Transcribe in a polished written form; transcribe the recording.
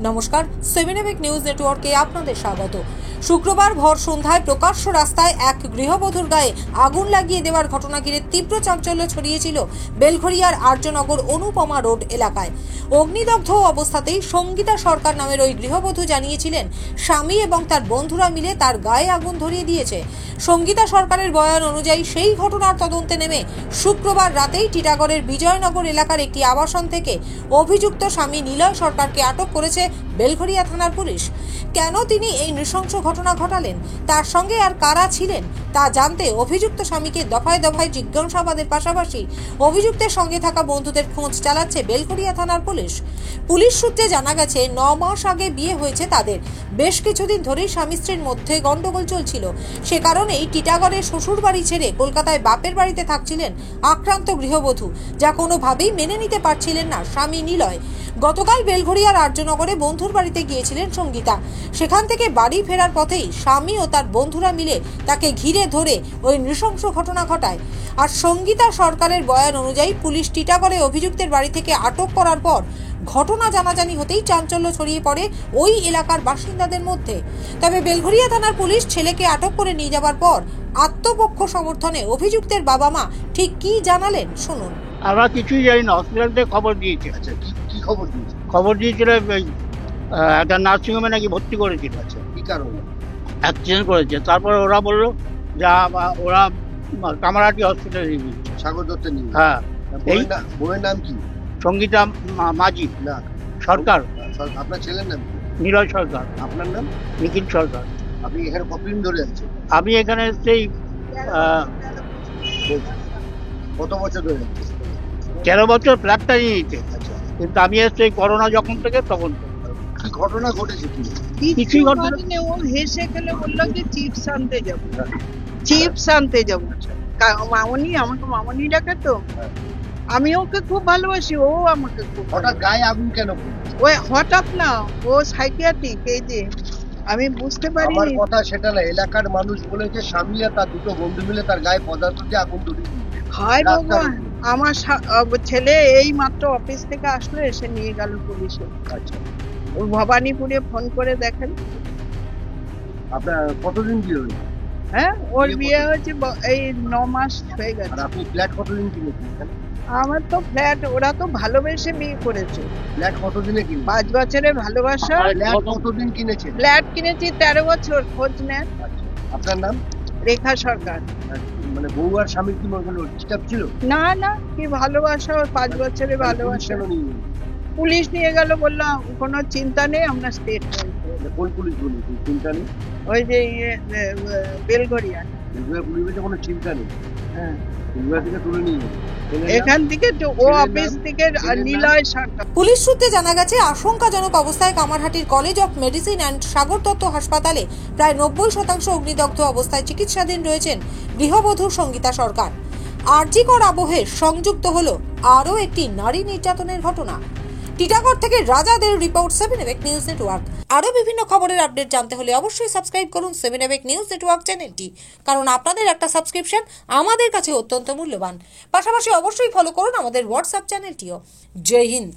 নমস্কার, 7 নিউজ নেটওয়ার্কে আপনাদের স্বাগত। শুক্রবার ভর সন্ধ্যায় প্রকাশ্য রাস্তায় এক গৃহবধূর গায়ে আগুন লাগিয়ে দেওয়ার ঘটনা ঘিরে তীব্র চাঞ্চল্য ছড়িয়েছিল বেলঘরিয়ার আর্যনগর অনুপমা রোড এলাকায়। অগ্নিদগ্ধ অবস্থাতেই সঙ্গীতা সরকার নামের ওই গৃহবধূ জানিয়েছিলেন স্বামী এবং তার বন্ধুরা মিলে তার গায়ে আগুন ধরিয়ে দিয়েছে। সঙ্গীতা সরকারের বয়ান অনুযায়ী সেই ঘটনার তদন্তে নেমে শুক্রবার রাতেই টিটাগড়ের বিজয়নগর এলাকার একটি আবাসন থেকে অভিযুক্ত স্বামী নিলয় সরকারকে আটক করেছে বেলঘরিয়া থানার পুলিশ। কেন তিনি এই নৃশংস ঘটনা ঘটালেন, তার সঙ্গে আর কারা ছিলেন তা জানতে অভিযুক্ত স্বামীকে দফায় দফায় জিজ্ঞাসাবাদের পাশাপাশি অভিযুক্তের সঙ্গে থাকা বন্ধুদের খোঁজ চালাচ্ছে বেলঘরিয়া থানার পুলিশ। পুলিশ সূত্রে জানা গেছে 9 মাস আগে বিয়ে হয়েছে তাদের। বেশ কিছুদিন ধরেই স্বামী স্ত্রীর মধ্যে গন্ডগোল চলছিল। সে কারণেই টিটাগড়ের শ্বশুর বাড়ি ছেড়ে কলকাতায় বাপের বাড়িতে থাকছিলেন আক্রান্ত গৃহবধূ, যা কোনোভাবেই মেনে নিতে পারছিলেন না স্বামী নিলয়। গতকাল বেলঘরিয়ার আর্যনগরে বন্ধুর বাড়িতে গিয়েছিলেন সঙ্গীতা। সেখান থেকে বাড়ি ফেরার পথেই স্বামী ও তার বন্ধুরা মিলে তাকে ঘিরে ধরে ওই নৃশংস ঘটনা ঘটায়। আর সঙ্গীতা সরকারের বয়ান অনুযায়ী পুলিশ টিটাগড়ে অভিযুক্তের বাড়ি থেকে আটক করার পর ঘটনা জানাজানি হতেই চাঞ্চল্য ছড়িয়ে পড়ে ওই এলাকার বাসিন্দাদের মধ্যে। তবে বেলঘরিয়া থানার পুলিশ ছেলেকে আটক করে নিয়ে যাওয়ার পর আত্মপক্ষ সমর্থনে অভিযুক্তের বাবা মা ঠিক কি জানালেন শুনুন। আমরা কিছুই জানি না, হসপিটাল থেকে খবর দিয়েছে। আচ্ছা, কি খবর দিয়েছে? খবর দিয়েছিল একটা নার্সিংহোমে নাকি ভর্তি করেছিল। আচ্ছা, কি কারণে? অ্যাক্সিডেন্ট করেছে। তারপরে ওরা বললো যা ওরা কামারহাটি হসপিটালে নিয়ে গেছে। সাগর দত্তের নিয়ে? হ্যাঁ। এই বউয়ের নাম কি? সঙ্গীতা মাঝি না সরকার। আপনার ছেলের নাম কি? নিলয় সরকার। আপনার নাম? নিখিল সরকার। আপনি এখানে কতদিন ধরে আছেন? আমি এখানে সেই কত বছর ধরে আছেন? 13 বছর ফ্ল্যাটটা নিয়ে নিতে। আচ্ছা, কিন্তু আমি এসছি করোনা যখন থেকে তখন। কি ঘটনা ঘটেছে? কিছুই ঘটনা। ও হেসে খেলে বললো যে চিপস আনতে যাবো, চিপস আনতে যাবো। মামনি, আমাকে মামনি ডাকে তো। আমি ওকে খুব ভালোবাসি, ও আমাকে খুব। হঠাৎ গায়ে আগুন কেন? ওই হঠাৎ না, ও সাইকিয়াট্রিক। এই যে আমি বুঝতে পারি। আমার কথা সেটা না, এলাকার মানুষ বলেছে স্বামী আর তার দুটো বন্ধু মিলে তার গায়ে পদার্থ দিয়ে আগুন ধরিয়ে দিয়েছে। হায় ভগবান, আমার ছেলে এই মাত্র অফিস থেকে আসলো, এসে নিয়ে গেল পুলিশে। আচ্ছা, ও ভবানীপুরে ফোন করে দেখেন। আপনার কতদিন বিয়ে হয়েছে? হ্যাঁ, ওর বিয়ে হয়েছে এই 9 মাস হয়ে আর গেছে। আপনি ফ্ল্যাট কতদিন কিনেছেন? আমার তো ফ্ল্যাট, ওরা তো ভালোবেসে বিয়ে করেছে। ফ্ল্যাট কতদিনে কিনেছেন? 5 বছরের ভালোবাসা। ফ্ল্যাট কতদিন কিনেছেন? ফ্ল্যাট কিনেছি 13 বছর। খোঁজ নেন। আচ্ছা, আপনার নাম? রেখা সরকার। মানে বউ আর স্বামী কি কোনো ডিস্টার্ব ছিল? না না, কি ভালোবাসা, 5 বছরের ভালোবাসা। কেন নিয়ে গেল? পুলিশ নিয়ে গেল, বললাম কোনো চিন্তা নেই, আমরা স্টেটমেন্ট। কোন পুলিশ বলেছে চিন্তা নেই? ওই যে বেলঘরিয়া। পুলিশের কোনো চিন্তা নেই। হ্যাঁ, থেকে তুলে নিয়ে গেল। এখান থেকে ও অফিস থেকে নিলয় সরকার। পুলিশ সূত্রে জানা গেছে আশঙ্কাজনক অবস্থায় কামারহাটির college of medicine and Sagar Dutta হাসপাতালে প্রায় 90% অগ্নিদগ্ধ অবস্থায় চিকিৎসাধীন রয়েছেন গৃহবধূ সঙ্গীতা সরকার। আরজিকর আবহে সংযুক্ত হলো আরও একটি নারী নির্যাতনের ঘটনা। টিটাগড় থেকে রাজাদের রিপোর্ট, 7 নিউজ নেটওয়ার্ক। আরও বিভিন্ন খবরের আপডেট জানতে হলে অবশ্যই সাবস্ক্রাইব করুন 7 নিউজ নেটওয়ার্ক চ্যানেলটি, কারণ আপনাদের একটা সাবস্ক্রিপশন আমাদের কাছে অত্যন্ত মূল্যবান। পাশাপাশি অবশ্যই ফলো করুন আমাদের হোয়াটসঅ্যাপ চ্যানেলটিও। জয় হিন্দ।